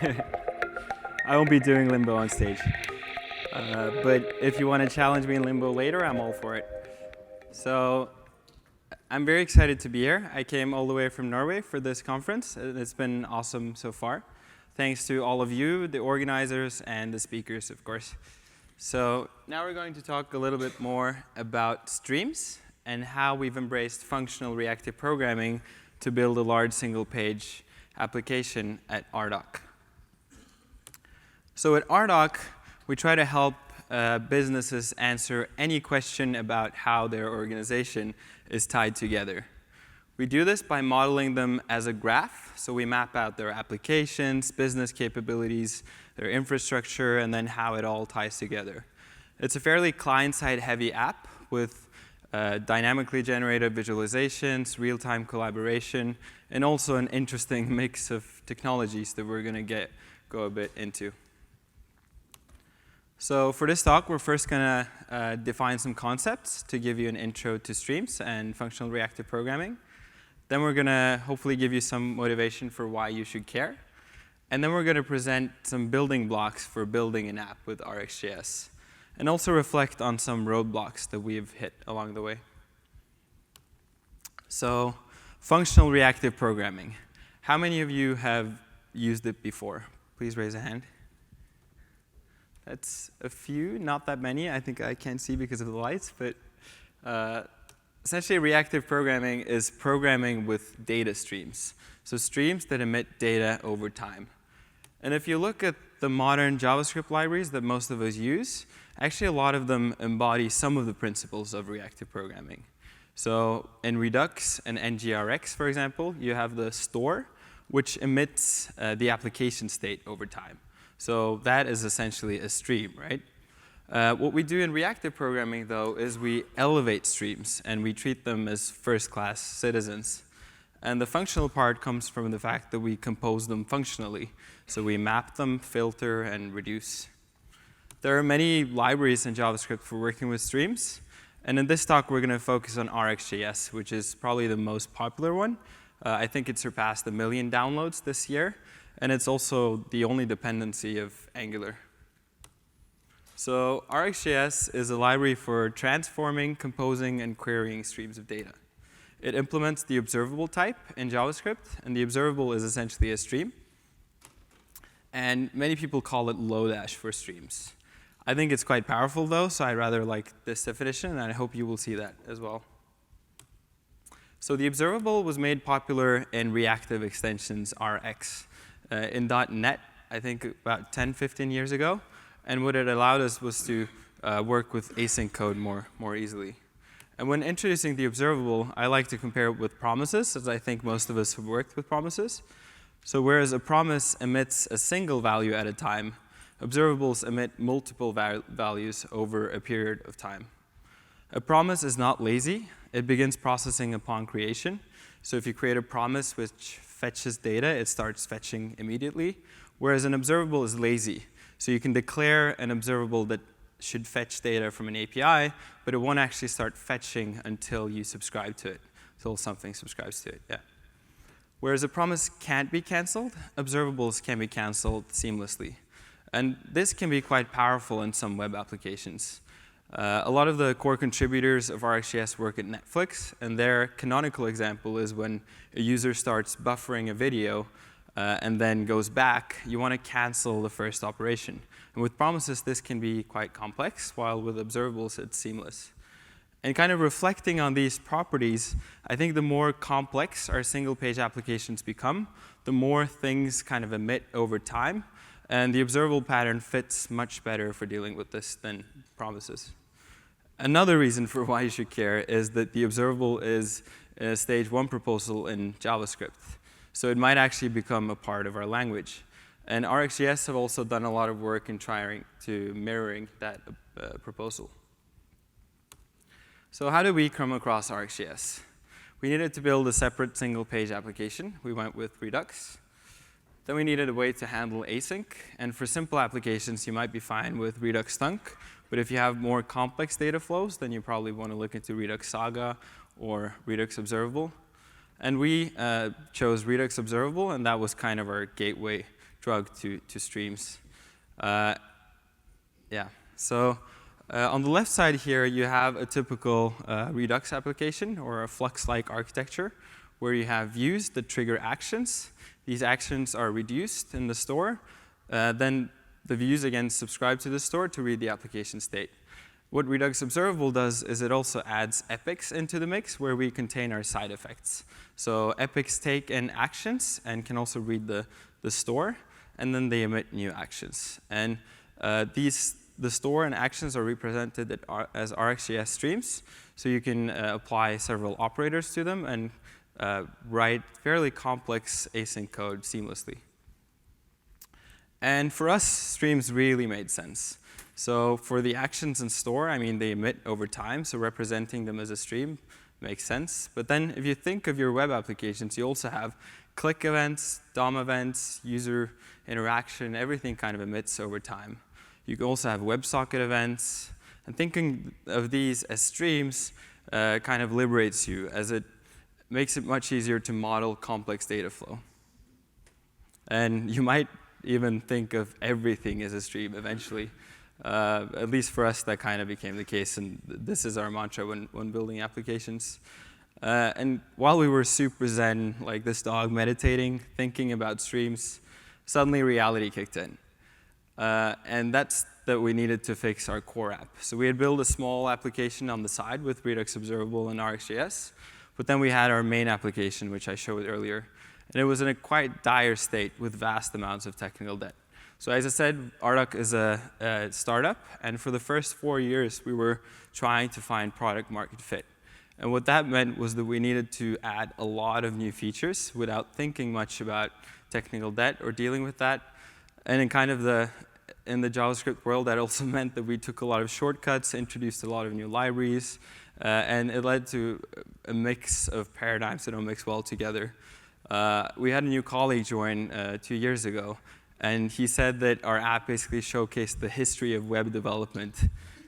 I won't be doing limbo on stage. But if you want to challenge me in limbo later, I'm all for it. So I'm very excited to be here. I came all the way from Norway for this conference. It's been awesome so far. Thanks to all of you, the organizers, and the speakers, of course. So now we're going to talk a little bit more about streams and how we've embraced functional reactive programming to build a large single-page application at RDoc. So at RDoc, we try to help businesses answer any question about how their organization is tied together. We do this by modeling them as a graph. So we map out their applications, business capabilities, their infrastructure, and then how it all ties together. It's a fairly client-side heavy app with dynamically generated visualizations, real-time collaboration, and also an interesting mix of technologies that we're going to go a bit into. So for this talk, we're first going to define some concepts to give you an intro to streams and functional reactive programming. Then we're going to hopefully give you some motivation for why you should care. And then we're going to present some building blocks for building an app with RxJS, and also reflect on some roadblocks that we've hit along the way. So functional reactive programming. How many of you have used it before? Please raise a hand. That's a few, not that many. I think I can't see because of the lights, but essentially reactive programming is programming with data streams. So streams that emit data over time. And if you look at the modern JavaScript libraries that most of us use, actually a lot of them embody some of the principles of reactive programming. So in Redux and NGRX, for example, you have the store, which emits the application state over time. So that is essentially a stream, right? What we do in reactive programming, though, is we elevate streams, and we treat them as first-class citizens. And the functional part comes from the fact that we compose them functionally. So we map them, filter, and reduce. There are many libraries in JavaScript for working with streams. And in this talk, we're going to focus on RxJS, which is probably the most popular one. I think it surpassed 1 million downloads this year. And it's also the only dependency of Angular. So RxJS is a library for transforming, composing, and querying streams of data. It implements the observable type in JavaScript, and the observable is essentially a stream. And many people call it Lodash for streams. I think it's quite powerful, though, so I rather like this definition, and I hope you will see that as well. So the observable was made popular in reactive extensions Rx in .NET, I think about 10, 15 years ago. And what it allowed us was to work with async code more easily. And when introducing the observable, I like to compare it with promises, as I think most of us have worked with promises. So whereas a promise emits a single value at a time, observables emit multiple values over a period of time. A promise is not lazy. It begins processing upon creation. So if you create a promise which fetches data, it starts fetching immediately, whereas an observable is lazy. So you can declare an observable that should fetch data from an API, but it won't actually start fetching until you subscribe to it, until something subscribes to it. Yeah. Whereas a promise can't be canceled, observables can be canceled seamlessly. And this can be quite powerful in some web applications. A lot of the core contributors of RxJS work at Netflix, and their canonical example is when a user starts buffering a video and then goes back, you want to cancel the first operation. And with promises, this can be quite complex, while with observables, it's seamless. And kind of reflecting on these properties, I think the more complex our single-page applications become, the more things kind of emit over time. And the observable pattern fits much better for dealing with this than promises. Another reason for why you should care is that the observable is a stage 1 proposal in JavaScript. So it might actually become a part of our language. And RxJS have also done a lot of work in trying to mirroring that proposal. So how did we come across RxJS? We needed to build a separate single-page application. We went with Redux. Then we needed a way to handle async. And for simple applications, you might be fine with Redux Stunk. But if you have more complex data flows, then you probably want to look into Redux Saga or Redux-observable. And we chose Redux-observable, and that was kind of our gateway drug to streams. Yeah. So on the left side here, you have a typical Redux application or a Flux-like architecture where you have views that trigger actions. These actions are reduced in the store. Then the views, again, subscribe to the store to read the application state. What redux-observable does is it also adds epics into the mix where we contain our side effects. So epics take in actions and can also read the store, and then they emit new actions. And the store and actions are represented as RxJS streams, so you can apply several operators to them and write fairly complex async code seamlessly. And for us, streams really made sense. So for the actions in store, I mean, they emit over time, so representing them as a stream makes sense. But then if you think of your web applications, you also have click events, DOM events, user interaction, everything kind of emits over time. You can also have WebSocket events. And thinking of these as streams kind of liberates you, as it makes it much easier to model complex data flow. And you might even think of everything as a stream eventually. At least for us, that kind of became the case, and this is our mantra when building applications. And while we were super zen, like this dog meditating, thinking about streams, suddenly reality kicked in. And that's that we needed to fix our core app. So we had built a small application on the side with redux-observable and RxJS, but then we had our main application, which I showed earlier. And it was in a quite dire state with vast amounts of technical debt. So as I said, Ardoc is a startup, and for the first 4 years, we were trying to find product market fit. And what that meant was that we needed to add a lot of new features without thinking much about technical debt or dealing with that. And in the JavaScript world, that also meant that we took a lot of shortcuts, introduced a lot of new libraries, and it led to a mix of paradigms that don't mix well together. We had a new colleague join 2 years ago, and he said that our app basically showcased the history of web development.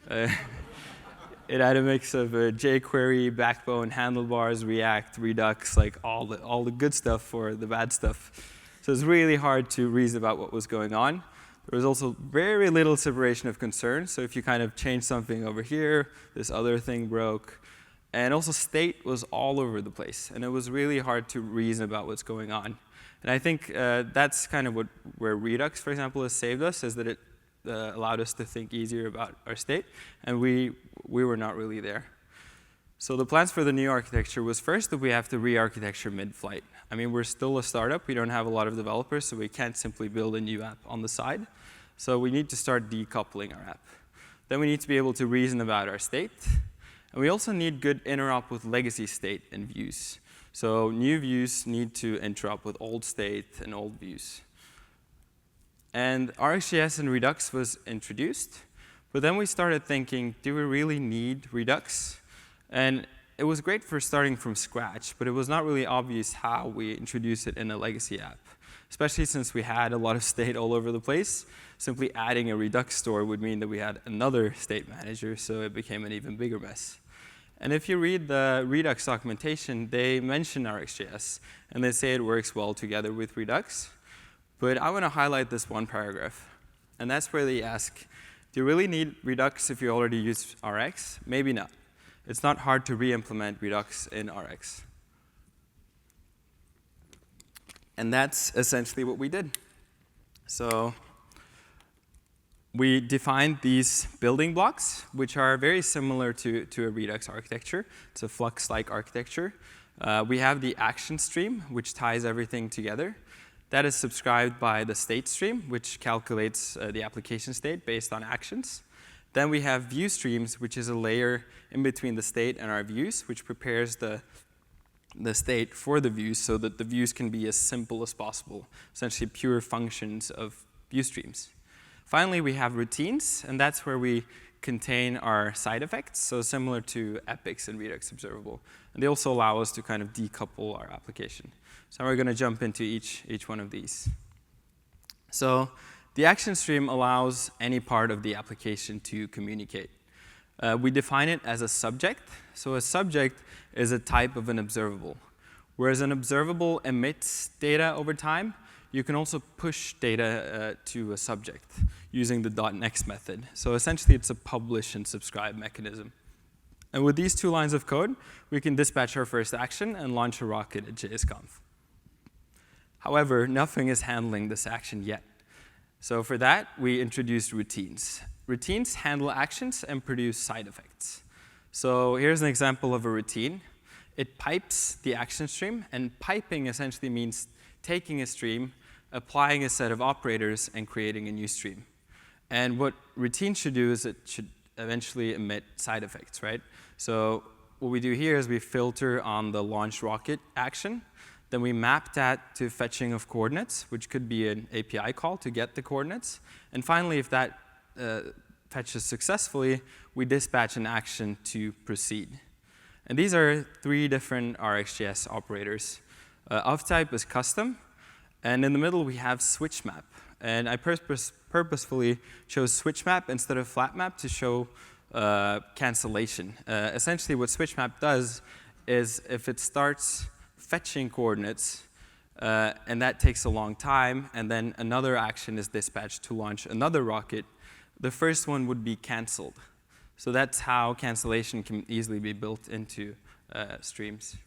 It had a mix of jQuery, Backbone, handlebars, React, Redux, like all the good stuff for the bad stuff. So it's really hard to reason about what was going on. There was also very little separation of concern. So if you kind of change something over here, this other thing broke. And also state was all over the place. And it was really hard to reason about what's going on. And I think that's kind of where Redux, for example, has saved us, is that it allowed us to think easier about our state. And we were not really there. So the plans for the new architecture was first that we have to re-architecture mid-flight. I mean, we're still a startup. We don't have a lot of developers, so we can't simply build a new app on the side. So we need to start decoupling our app. Then we need to be able to reason about our state. And we also need good interop with legacy state and views. So new views need to interop with old state and old views. And RxJS and Redux was introduced. But then we started thinking, do we really need Redux? And it was great for starting from scratch, but it was not really obvious how we introduce it in a legacy app, especially since we had a lot of state all over the place. Simply adding a Redux store would mean that we had another state manager, so it became an even bigger mess. And if you read the Redux documentation, they mention RxJS, and they say it works well together with Redux. But I want to highlight this one paragraph, and that's where they ask, do you really need Redux if you already use Rx? Maybe not. It's not hard to re-implement Redux in Rx. And that's essentially what we did. So we defined these building blocks, which are very similar to a Redux architecture. It's a Flux-like architecture. We have the action stream, which ties everything together. That is subscribed by the state stream, which calculates the application state based on actions. Then we have view streams, which is a layer in between the state and our views, which prepares the state for the views so that the views can be as simple as possible, essentially pure functions of view streams. Finally, we have routines, and that's where we contain our side effects, so similar to epics and redux-observable. And they also allow us to kind of decouple our application. So we're going to jump into each one of these. So the action stream allows any part of the application to communicate. We define it as a subject. So a subject is a type of an observable. Whereas an observable emits data over time, you can also push data to a subject using the .next method. So essentially, it's a publish and subscribe mechanism. And with these 2 lines of code, we can dispatch our first action and launch a rocket at JSConf. However, nothing is handling this action yet. So for that, we introduced routines. Routines handle actions and produce side effects. So here's an example of a routine. It pipes the action stream, and piping essentially means taking a stream, applying a set of operators, and creating a new stream. And what routine should do is it should eventually emit side effects, right? So what we do here is we filter on the launch rocket action. Then we map that to fetching of coordinates, which could be an API call to get the coordinates. And finally, if that fetches successfully, we dispatch an action to proceed. And these are 3 different RxJS operators. Of type is custom. And in the middle, we have switch map. And I purposefully chose switch map instead of flat map to show cancellation. Essentially, what switch map does is if it starts fetching coordinates, and that takes a long time, and then another action is dispatched to launch another rocket, the first one would be canceled. So that's how cancellation can easily be built into streams.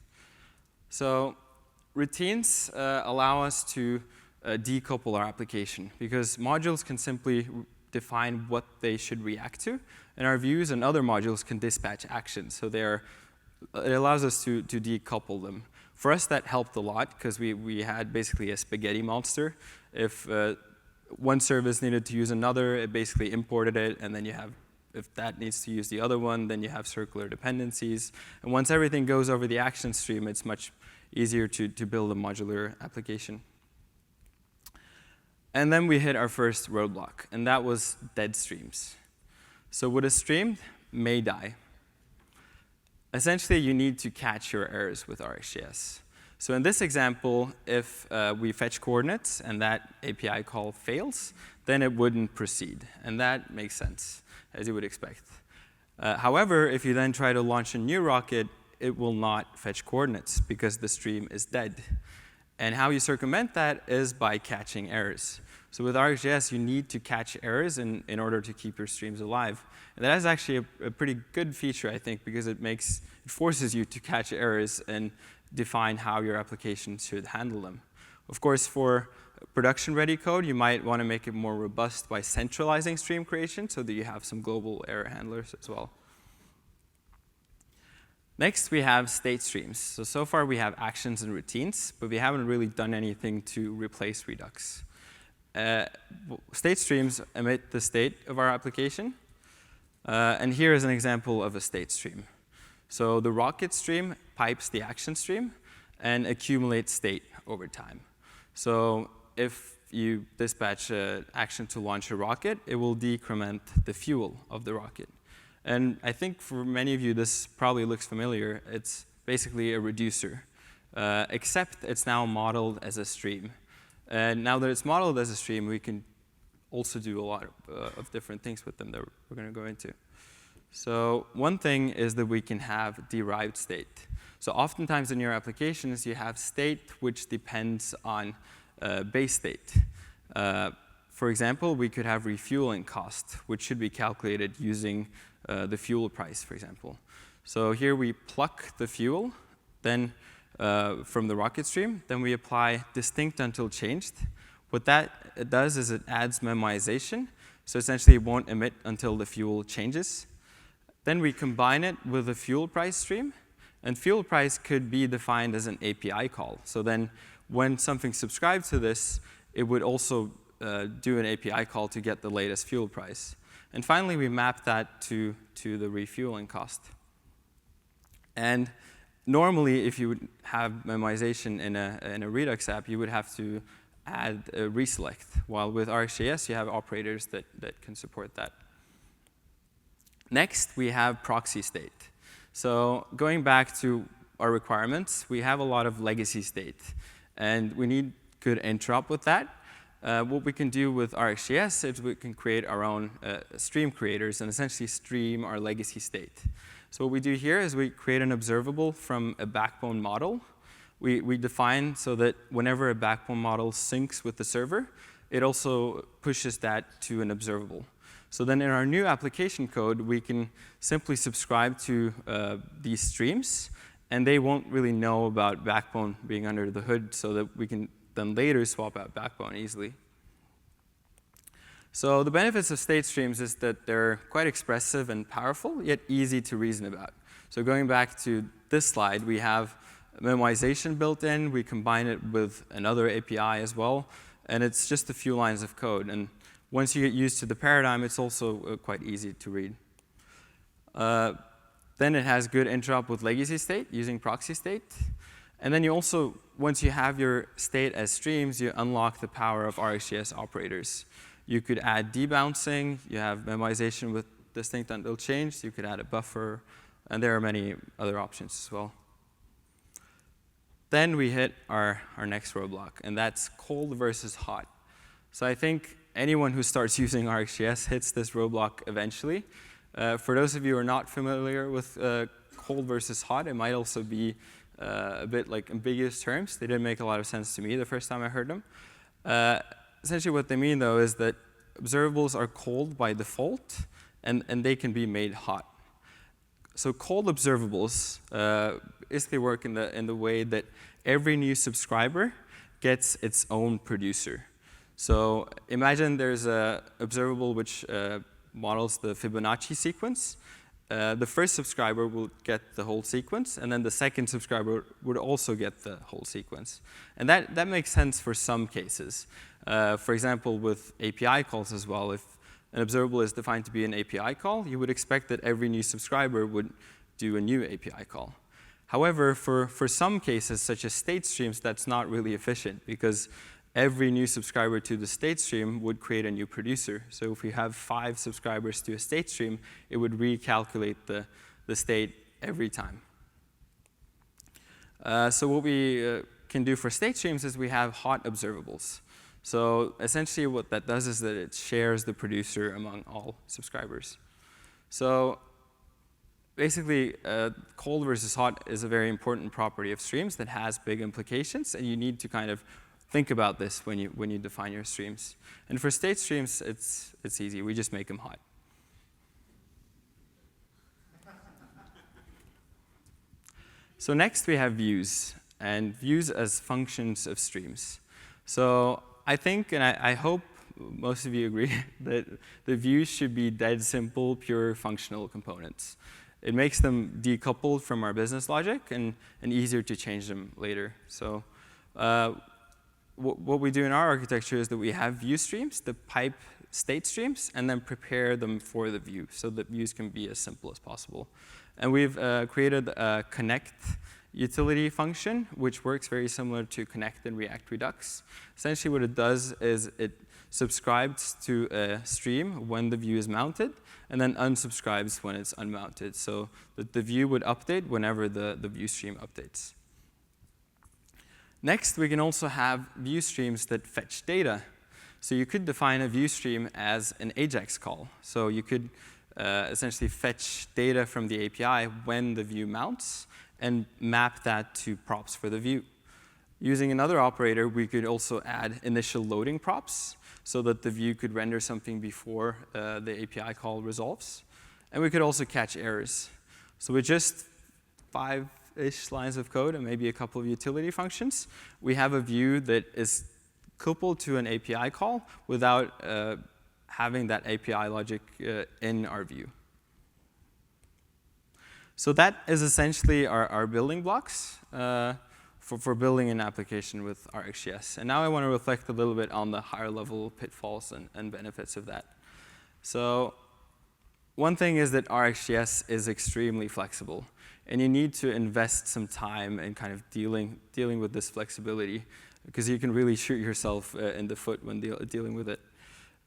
So routines allow us to decouple our application, because modules can simply define what they should react to, and our views and other modules can dispatch actions. So it allows us to decouple them. For us, that helped a lot, because we had basically a spaghetti monster. If one service needed to use another, it basically imported it, and then if that needs to use the other one, then you have circular dependencies. And once everything goes over the action stream, it's much easier to build a modular application. And then we hit our first roadblock, and that was dead streams. So what is streamed may die. Essentially, you need to catch your errors with RxJS. So in this example, if we fetch coordinates and that API call fails, then it wouldn't proceed. And that makes sense, as you would expect. However, if you then try to launch a new rocket, it will not fetch coordinates because the stream is dead. And how you circumvent that is by catching errors. So with RxJS, you need to catch errors in order to keep your streams alive. And that is actually a pretty good feature, I think, because it forces you to catch errors and define how your application should handle them. Of course, for production-ready code, you might want to make it more robust by centralizing stream creation so that you have some global error handlers as well. Next, we have state streams. So far, we have actions and routines, but we haven't really done anything to replace Redux. State streams emit the state of our application. And here is an example of a state stream. So the rocket stream pipes the action stream and accumulates state over time. So if you dispatch an action to launch a rocket, it will decrement the fuel of the rocket. And I think for many of you, this probably looks familiar. It's basically a reducer, except it's now modeled as a stream. And now that it's modeled as a stream, we can also do a lot of different things with them that we're going to go into. So one thing is that we can have derived state. So oftentimes in your applications, you have state which depends on base state. For example, we could have refueling cost, which should be calculated using the fuel price, for example. So here we pluck the fuel, then from the rocket stream, then we apply distinct until changed. What that does is it adds memoization. So essentially, it won't emit until the fuel changes. Then we combine it with a fuel price stream. And fuel price could be defined as an API call. So then when something subscribes to this, it would also do an API call to get the latest fuel price. And finally, we map that to the refueling cost. And normally, if you would have memoization in a Redux app, you would have to add a reselect. While with RxJS, you have operators that can support that. Next, we have proxy state. So going back to our requirements, we have a lot of legacy state. And we need good interop with that. What we can do with RxJS is we can create our own stream creators and essentially stream our legacy state. So what we do here is we create an observable from a backbone model, we define so that whenever a backbone model syncs with the server, it also pushes that to an observable. So then in our new application code, we can simply subscribe to these streams, and they won't really know about backbone being under the hood, so that we can then later swap out backbone easily. So the benefits of state streams is that they're quite expressive and powerful, yet easy to reason about. So going back to this slide, we have memoization built in. We combine it with another API as well, and it's just a few lines of code. And once you get used to the paradigm, it's also quite easy to read. Then it has good interop with legacy state using proxy state. And then you also, once you have your state as streams, you unlock the power of RxJS operators. You could add debouncing. You have memoization with distinct until changed. You could add a buffer. And there are many other options as well. Then we hit our next roadblock, and that's cold versus hot. So I think anyone who starts using RxJS hits this roadblock eventually. For those of you who are not familiar with cold versus hot, it might also be a bit like ambiguous terms. They didn't make a lot of sense to me the first time I heard them. Essentially what they mean, though, is that observables are cold by default, and they can be made hot. So cold observables basically work in the way that every new subscriber gets its own producer. So imagine there's an observable which models the Fibonacci sequence. The first subscriber will get the whole sequence, and then the second subscriber would also get the whole sequence. And that makes sense for some cases. For example, with API calls as well, if an observable is defined to be an API call, you would expect that every new subscriber would do a new API call. However, for some cases, such as state streams, that's not really efficient, because every new subscriber to the state stream would create a new producer. So if we have 5 subscribers to a state stream, it would recalculate the state every time. So what we can do for state streams is we have hot observables. So essentially what that does is that it shares the producer among all subscribers. So basically, cold versus hot is a very important property of streams that has big implications, and you need to kind of think about this when you define your streams. And for state streams, it's easy. We just make them hot. So next we have views, and views as functions of streams. So I think, and I hope most of you agree, that the views should be dead simple, pure functional components. It makes them decoupled from our business logic and easier to change them later. So what we do in our architecture is that we have view streams that pipe state streams and then prepare them for the view so that views can be as simple as possible. And we've created a connect utility function, which works very similar to connect in React Redux. Essentially what it does is it subscribes to a stream when the view is mounted, and then unsubscribes when it's unmounted, so that the view would update whenever the view stream updates. Next, we can also have view streams that fetch data. So you could define a view stream as an AJAX call. So you could essentially fetch data from the API when the view mounts, and map that to props for the view. Using another operator, we could also add initial loading props so that the view could render something before the API call resolves. And we could also catch errors. So with just 5-ish lines of code and maybe a couple of utility functions, we have a view that is coupled to an API call without having that API logic in our view. So that is essentially our building blocks for building an application with RxJS. And now I want to reflect a little bit on the higher level pitfalls and benefits of that. So one thing is that RxJS is extremely flexible. And you need to invest some time in kind of dealing with this flexibility, because you can really shoot yourself in the foot when dealing with it.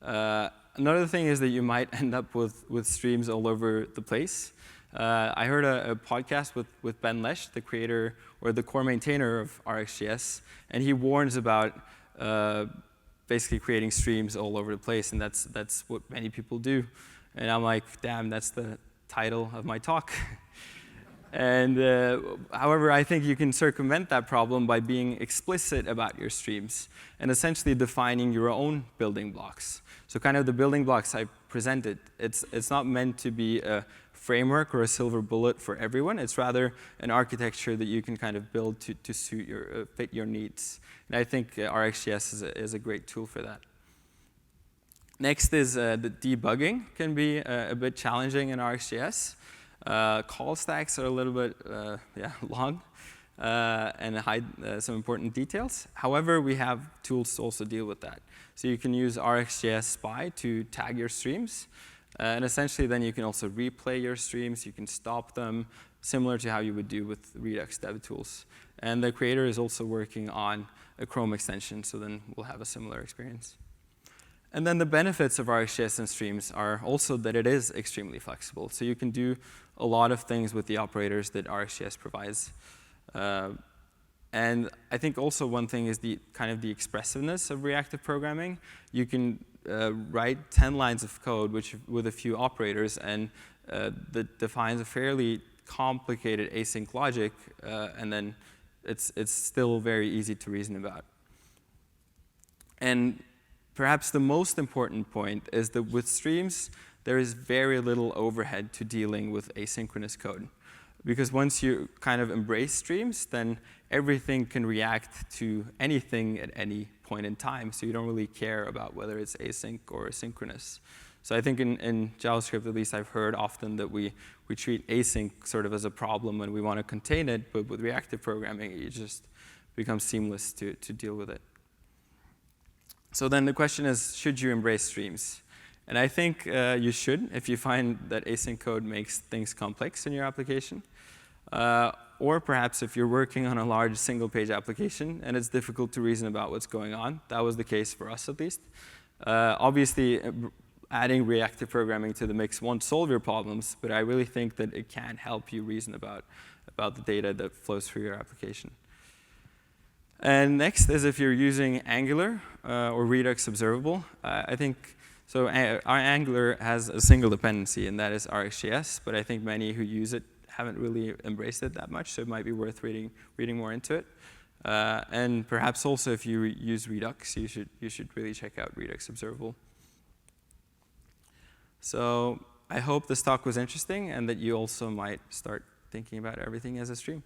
Another thing is that you might end up with streams all over the place. I heard a podcast with Ben Lesh, the creator or the core maintainer of RxJS, and he warns about basically creating streams all over the place, and that's what many people do. And I'm like, damn, that's the title of my talk. And however, I think you can circumvent that problem by being explicit about your streams and essentially defining your own building blocks. So kind of the building blocks I presented, it's not meant to be a framework or a silver bullet for everyone. It's rather an architecture that you can kind of build to suit fit your needs. And I think RxJS is a great tool for that. Next is the debugging can be a bit challenging in RxJS. Call stacks are a little bit long and hide some important details. However, we have tools to also deal with that. So you can use RxJS Spy to tag your streams. And essentially, then you can also replay your streams. You can stop them, similar to how you would do with Redux dev tools. And the creator is also working on a Chrome extension, so then we'll have a similar experience. And then the benefits of RxJS and streams are also that it is extremely flexible. So you can do a lot of things with the operators that RxJS provides. And I think also one thing is the kind of the expressiveness of reactive programming. You can write 10 lines of code with a few operators, and that defines a fairly complicated async logic, and then it's still very easy to reason about. And perhaps the most important point is that with streams, there is very little overhead to dealing with asynchronous code. Because once you kind of embrace streams, then everything can react to anything at any point in time. So you don't really care about whether it's async or asynchronous. So I think in JavaScript, at least I've heard often that we treat async sort of as a problem when we want to contain it. But with reactive programming, it just becomes seamless to deal with it. So then the question is, should you embrace streams? And I think you should if you find that async code makes things complex in your application. Or perhaps if you're working on a large single-page application and it's difficult to reason about what's going on. That was the case for us, at least. Obviously, adding reactive programming to the mix won't solve your problems, but I really think that it can help you reason about the data that flows through your application. And next is if you're using Angular or redux-observable. I think so. Our Angular has a single dependency, and that is RxJS. But I think many who use it haven't really embraced it that much, so it might be worth reading more into it. And perhaps also, if you use Redux, you should really check out redux-observable. So I hope this talk was interesting, and that you also might start thinking about everything as a stream.